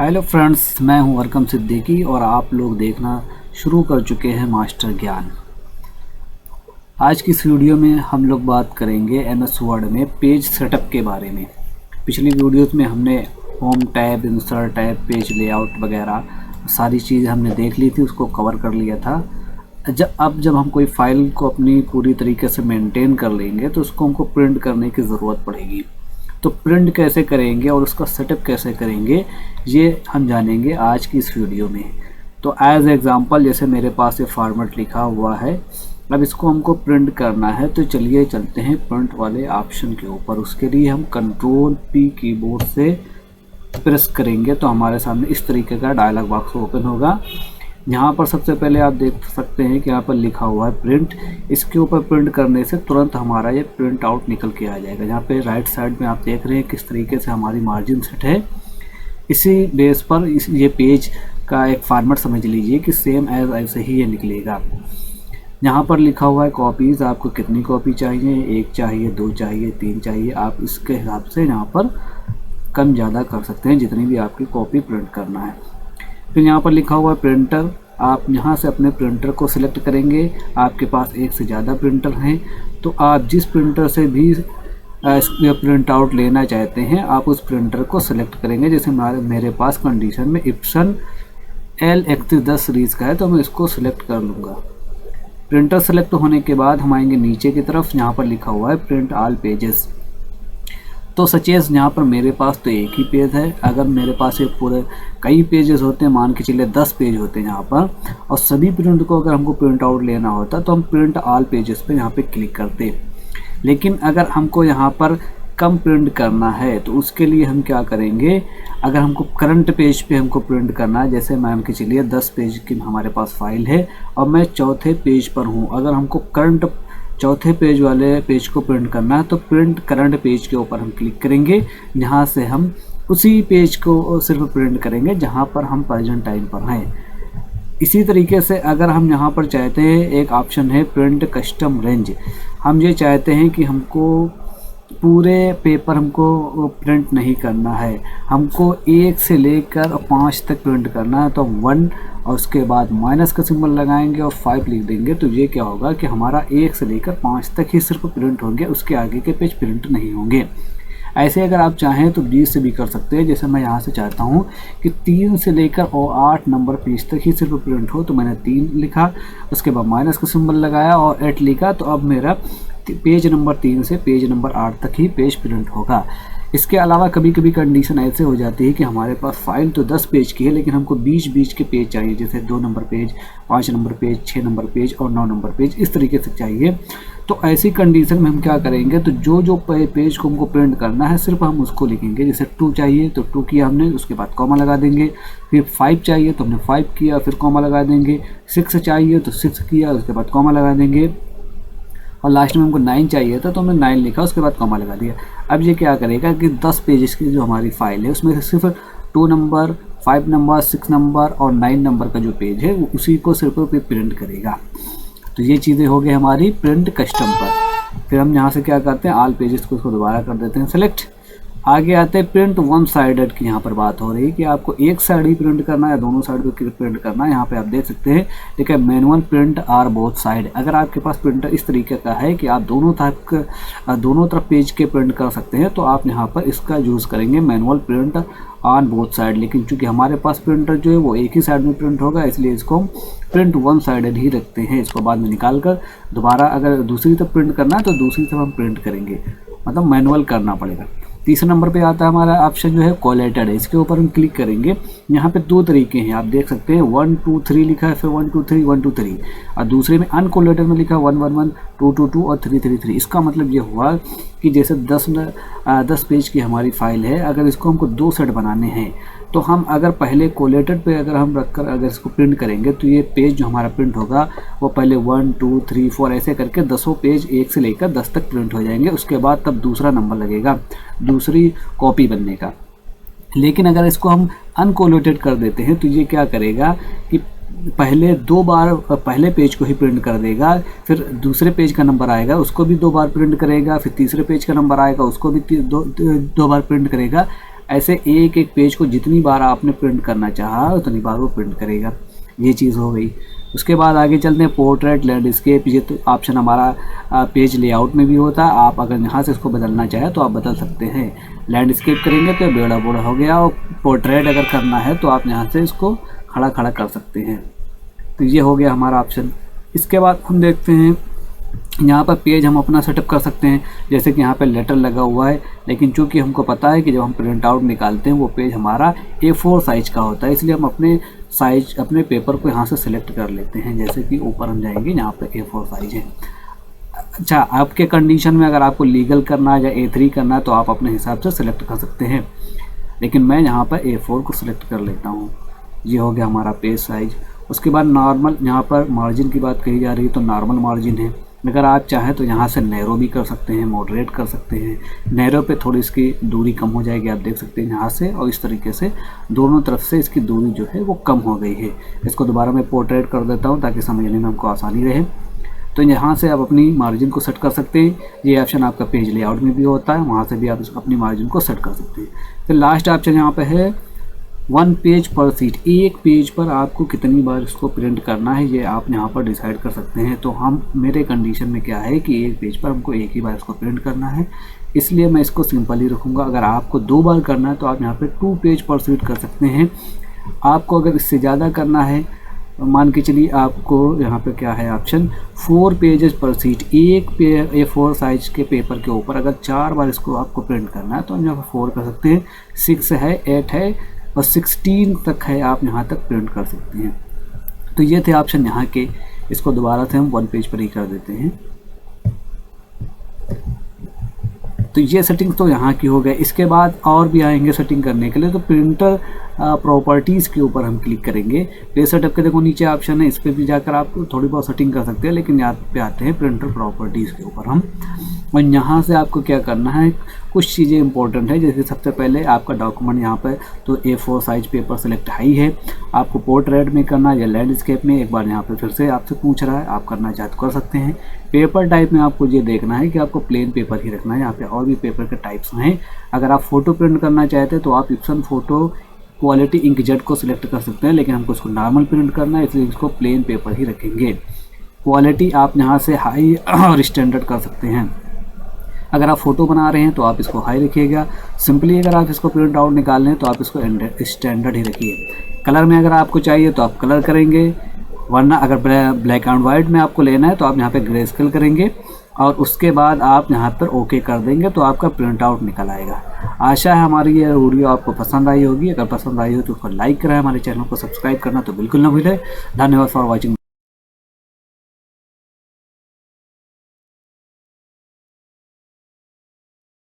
Hello friends, मैं हूं Arkham Siddiqui और आप लोग देखना शुरू कर चुके हैं मास्टर ज्ञान। आज की इस वीडियो में हम लोग बात करेंगे एमएस वर्ड में पेज सेटअप के बारे में। पिछली वीडियोस में हमने home tab, insert tab, page layout वगैरह सारी चीज़ें हमने देख ली थी, उसको कवर कर लिया था। अब जब हम कोई फाइल को अपनी पूरी तरीके से मेंटेन कर लेंगे तो उसको हमको प्रिंट करने की ज़रूरत पड़ेगी। तो प्रिंट कैसे करेंगे और उसका सेटअप कैसे करेंगे, ये हम जानेंगे आज की इस वीडियो में। तो एज एग्जांपल, जैसे मेरे पास ये फॉर्मेट लिखा हुआ है, अब इसको हमको प्रिंट करना है। तो चलिए चलते हैं प्रिंट वाले ऑप्शन के ऊपर। उसके लिए हम कंट्रोल पी कीबोर्ड से प्रेस करेंगे तो हमारे सामने इस तरीके का डायलॉग बॉक्स ओपन होगा। यहाँ पर सबसे पहले आप देख सकते हैं कि यहाँ पर लिखा हुआ है प्रिंट। इसके ऊपर प्रिंट करने से तुरंत हमारा ये प्रिंट आउट निकल के आ जाएगा। यहाँ पे राइट साइड में आप देख रहे हैं किस तरीके से हमारी मार्जिन सेट है। इसी बेस पर ये पेज का एक फॉर्मेट समझ लीजिए कि सेम एज ऐसे ही ये निकलेगा। यहाँ पर लिखा हुआ है कॉपीज़, आपको कितनी कॉपी चाहिए, 1 चाहिए, 2 चाहिए, 3 चाहिए। आप इसके हिसाब से यहाँ पर कम ज़्यादा कर सकते हैं जितनी भी आपकी कॉपी प्रिंट करना है। फिर यहाँ पर लिखा हुआ है प्रिंटर, आप यहाँ से अपने प्रिंटर को सिलेक्ट करेंगे। आपके पास एक से ज़्यादा प्रिंटर हैं तो आप जिस प्रिंटर से भी प्रिंट आउट लेना चाहते हैं आप उस प्रिंटर को सिलेक्ट करेंगे। जैसे मेरे पास कंडीशन में इप्सन L3110 सीरीज़ का है तो मैं इसको सिलेक्ट कर लूँगा। प्रिंटर सेलेक्ट होने के बाद हम आएंगे नीचे की तरफ, यहाँ पर लिखा हुआ है प्रिंट ऑल पेजेस। तो सचेज यहाँ पर मेरे पास तो एक ही पेज है। अगर मेरे पास ये पूरे कई पेजेस होते हैं, मान के चलिए 10 पेज होते हैं यहाँ पर, और सभी प्रिंट को अगर हमको प्रिंट आउट लेना होता तो हम प्रिंट ऑल पेजेस पे यहाँ पे क्लिक करते। लेकिन अगर हमको यहाँ पर कम प्रिंट करना है तो उसके लिए हम क्या करेंगे, अगर हमको करंट पेज पे हमको प्रिंट करना है, जैसे मान के चलिए 10 पेज की हमारे पास फाइल है और मैं चौथे पेज पर हूँ, अगर हमको करंट चौथे पेज वाले पेज को प्रिंट करना है तो प्रिंट करंट पेज के ऊपर हम क्लिक करेंगे। यहाँ से हम उसी पेज को सिर्फ प्रिंट करेंगे जहाँ पर हम प्रेजेंट टाइम पर हैं। इसी तरीके से अगर हम यहाँ पर चाहते हैं, एक ऑप्शन है प्रिंट कस्टम रेंज, हम ये चाहते हैं कि हमको पूरे पेपर हमको प्रिंट नहीं करना है, हमको 1 से लेकर 5 तक प्रिंट करना है। तो 1 और उसके बाद माइनस का सिंबल लगाएंगे और 5 लिख देंगे। तो ये क्या होगा कि हमारा 1 से लेकर 5 तक ही सिर्फ प्रिंट होंगे, उसके आगे के पेज प्रिंट नहीं होंगे। ऐसे अगर आप चाहें तो 20 से भी कर सकते हैं। जैसे मैं यहाँ से चाहता हूँ कि 3 से लेकर और 8 नंबर पेज तक ही सिर्फ प्रिंट हो, तो मैंने 3 लिखा, उसके बाद माइनस का सिंबल लगाया और 8 लिखा। तो अब मेरा पेज नंबर 3 से पेज नंबर 8 तक ही पेज प्रिंट होगा। इसके अलावा कभी कभी कंडीशन ऐसे हो जाती है कि हमारे पास फाइल तो 10 पेज की है लेकिन हमको बीच के पेज चाहिए, जैसे 2 number page, 5 number page, 6 number page और 9 नंबर पेज, इस तरीके से चाहिए। तो ऐसी कंडीशन में हम क्या करेंगे, तो जो पेज को हमको प्रिंट करना है सिर्फ हम उसको लिखेंगे। जैसे 2 चाहिए तो 2 किया हमने, उसके बाद कॉमा लगा देंगे। फिर 5 चाहिए तो हमने 5 किया, फिर कॉमा लगा देंगे। 6 चाहिए तो 6 किया, उसके बाद कॉमा लगा देंगे। और लास्ट में हमको 9 चाहिए था तो हमने 9 लिखा, उसके बाद कॉमा लगा दिया। अब ये क्या करेगा कि 10 पेजेस की जो हमारी फाइल है उसमें से सिर्फ 2 नंबर, 5 नंबर, 6 नंबर और 9 नंबर का जो पेज है उसी को सिर्फ प्रिंट करेगा। तो ये चीज़ें हो गई हमारी प्रिंट कस्टम पर। फिर हम यहाँ से क्या करते हैं, ऑल पेजेस को उसको दोबारा कर देते हैं सेलेक्ट। आगे आते हैं प्रिंट वन साइडेड की। यहाँ पर बात हो रही है कि आपको एक साइड ही प्रिंट करना है या दोनों साइड पे प्रिंट करना है। यहाँ पे आप देख सकते हैं ठीक है, manual print or both side. अगर आपके पास प्रिंटर इस तरीके का है कि आप दोनों तरफ पेज के प्रिंट कर सकते हैं तो आप यहाँ पर इसका यूज़ करेंगे manual print on both side. लेकिन चूंकि हमारे पास प्रिंटर जो है वो एक ही साइड में प्रिंट होगा, इसलिए इसको हम प्रिंट वन साइडेड ही रखते हैं। इसको बाद में निकाल कर दोबारा अगर दूसरी तरफ प्रिंट करना है तो दूसरी तरफ हम प्रिंट करेंगे, मतलब मैनुअल करना पड़ेगा। तीसरे नंबर पे आता है हमारा ऑप्शन जो है कोलेटेड है, इसके ऊपर हम क्लिक करेंगे। यहाँ पे 2 तरीके हैं, आप देख सकते हैं 1 2 3 लिखा है, फिर 1 2 3 1 2 3, और दूसरे में अनकोलेटेड में लिखा है 1 1 1 2 2 2 और 3 3 3। इसका मतलब ये हुआ कि जैसे 10 पेज की हमारी फाइल है, अगर इसको हमको 2 सेट बनाने हैं तो हम अगर पहले कोलेटेड पे अगर हम रखकर अगर इसको प्रिंट करेंगे तो ये पेज जो हमारा प्रिंट होगा वो पहले 1 2 3 4 ऐसे करके 10 पेज 1 से लेकर 10 तक प्रिंट हो जाएंगे। उसके बाद तब दूसरा नंबर लगेगा दूसरी कॉपी बनने का। लेकिन अगर इसको हम अनकोलेटेड कर देते हैं तो ये क्या करेगा कि पहले 2 बार पहले पेज को ही प्रिंट कर देगा, फिर दूसरे पेज का नंबर आएगा उसको भी 2 बार प्रिंट करेगा, फिर तीसरे पेज का नंबर आएगा उसको भी 2 बार प्रिंट करेगा। ऐसे एक एक पेज को जितनी बार आपने प्रिंट करना चाहा उतनी बार वो प्रिंट करेगा। ये चीज़ हो गई। उसके बाद आगे चलते हैं पोर्ट्रेट, लैंडस्केप। ये तो ऑप्शन हमारा पेज लेआउट में भी होता है। आप अगर यहाँ से इसको बदलना चाहें तो आप बदल सकते हैं। लैंडस्केप करेंगे तो बेड़ा बोड़ा हो गया, और पोर्ट्रेट अगर करना है तो आप यहाँ से इसको खड़ा खड़ा कर सकते हैं। तो ये हो गया हमारा ऑप्शन। इसके बाद हम देखते हैं यहाँ पर पेज हम अपना सेटअप कर सकते हैं। जैसे कि यहाँ पे लेटर लगा हुआ है, लेकिन चूंकि हमको पता है कि जब हम प्रिंट आउट निकालते हैं वो पेज हमारा A4 साइज का होता है, इसलिए हम अपने पेपर को यहाँ से सिलेक्ट कर लेते हैं। जैसे कि ऊपर हम जाएंगे, यहाँ पे A4 साइज है। अच्छा, आपके कंडीशन में अगर आपको लीगल करना है या A3 करना है तो आप अपने हिसाब से सिलेक्ट कर सकते हैं, लेकिन मैं यहाँ पर A4 को सिलेक्ट कर लेता हूँ। ये हो गया हमारा पेज साइज। उसके बाद नॉर्मल, यहाँ पर मार्जिन की बात कही जा रही है तो नॉर्मल मार्जिन है। अगर आप चाहें तो यहाँ से नैरो भी कर सकते हैं, मॉडरेट कर सकते हैं। नैरो पे थोड़ी इसकी दूरी कम हो जाएगी, आप देख सकते हैं यहाँ से, और इस तरीके से दोनों तरफ से इसकी दूरी जो है वो कम हो गई है। इसको दोबारा मैं पोर्ट्रेट कर देता हूँ ताकि समझने में हमको आसानी रहे। तो यहाँ से आप अपनी मार्जिन को सेट कर सकते हैं। ये ऑप्शन आपका पेज लेआउट में भी होता है, वहाँ से भी आप अपनी मार्जिन को सेट कर सकते हैं। फिर लास्ट ऑप्शन यहाँ पे है 1 पेज पर सीट। एक पेज पर आपको कितनी बार इसको प्रिंट करना है ये आप यहाँ पर डिसाइड कर सकते हैं। तो मेरे कंडीशन में क्या है कि एक पेज पर हमको एक ही बार इसको प्रिंट करना है, इसलिए मैं इसको सिंपल ही रखूँगा। अगर आपको 2 बार करना है तो आप यहाँ पे 2 पेज पर सीट कर सकते हैं। आपको अगर इससे ज़्यादा करना है, मान के चलिए आपको यहाँ पे क्या है ऑप्शन 4 पेजेस पर सीट। एक A4 साइज के पेपर के ऊपर अगर 4 बार इसको आपको प्रिंट करना है तो हम यहाँ पर 4 कर सकते हैं। 6 है, 8 है और 16 तक है, आप यहाँ तक प्रिंट कर सकते हैं। तो ये थे ऑप्शन यहाँ के। इसको दोबारा से हम 1 पेज पर ही कर देते हैं। तो ये सेटिंग तो यहाँ की हो गई। इसके बाद और भी आएंगे सेटिंग करने के लिए। तो प्रिंटर प्रॉपर्टीज़ के ऊपर हम क्लिक करेंगे। पेज सेटअप के देखो नीचे ऑप्शन है, इस पर भी जाकर आप थोड़ी बहुत सेटिंग कर सकते हैं, लेकिन यहाँ पे आते हैं प्रिंटर प्रॉपर्टीज़ के ऊपर हम। और यहाँ से आपको क्या करना है, कुछ चीज़ें इंपॉर्टेंट है। जैसे सबसे पहले आपका डॉक्यूमेंट यहाँ पर तो A4 size paper select high है। आपको पोर्ट्रेट में करना है या लैंडस्केप में, एक बार यहाँ पे फिर से आपसे पूछ रहा है, आप करना चाहे तो कर सकते हैं। पेपर टाइप में आपको ये देखना है कि आपको प्लेन पेपर ही रखना है। यहाँ पे और भी पेपर के टाइप्स हैं। अगर आप फ़ोटो प्रिंट करना चाहते हैं तो आप इप्सन फ़ोटो क्वालिटी इंकजेट को सिलेक्ट कर सकते हैं, लेकिन हमको इसको नॉर्मल प्रिंट करना है इसलिए इसको प्लेन पेपर ही रखेंगे। क्वालिटी आप यहाँ से हाई और स्टैंडर्ड कर सकते हैं। अगर आप फ़ोटो बना रहे हैं तो आप इसको हाई रखिएगा। सिंपली अगर आप इसको प्रिंट आउट निकाल लें तो आप इसको स्टैंडर्ड ही रखिए। कलर में अगर आपको चाहिए तो आप कलर करेंगे, वरना अगर ब्लैक एंड वाइट में आपको लेना है तो आप यहाँ पे ग्रे स्केल करेंगे और उसके बाद आप यहाँ पर ओके कर देंगे तो आपका प्रिंट आउट निकल आएगा। आशा है हमारी ये वीडियो आपको पसंद आई होगी। अगर पसंद आई हो तो उसको लाइक करें, हमारे चैनल को सब्सक्राइब करना तो बिल्कुल ना भूलें। धन्यवाद फॉर वॉचिंग।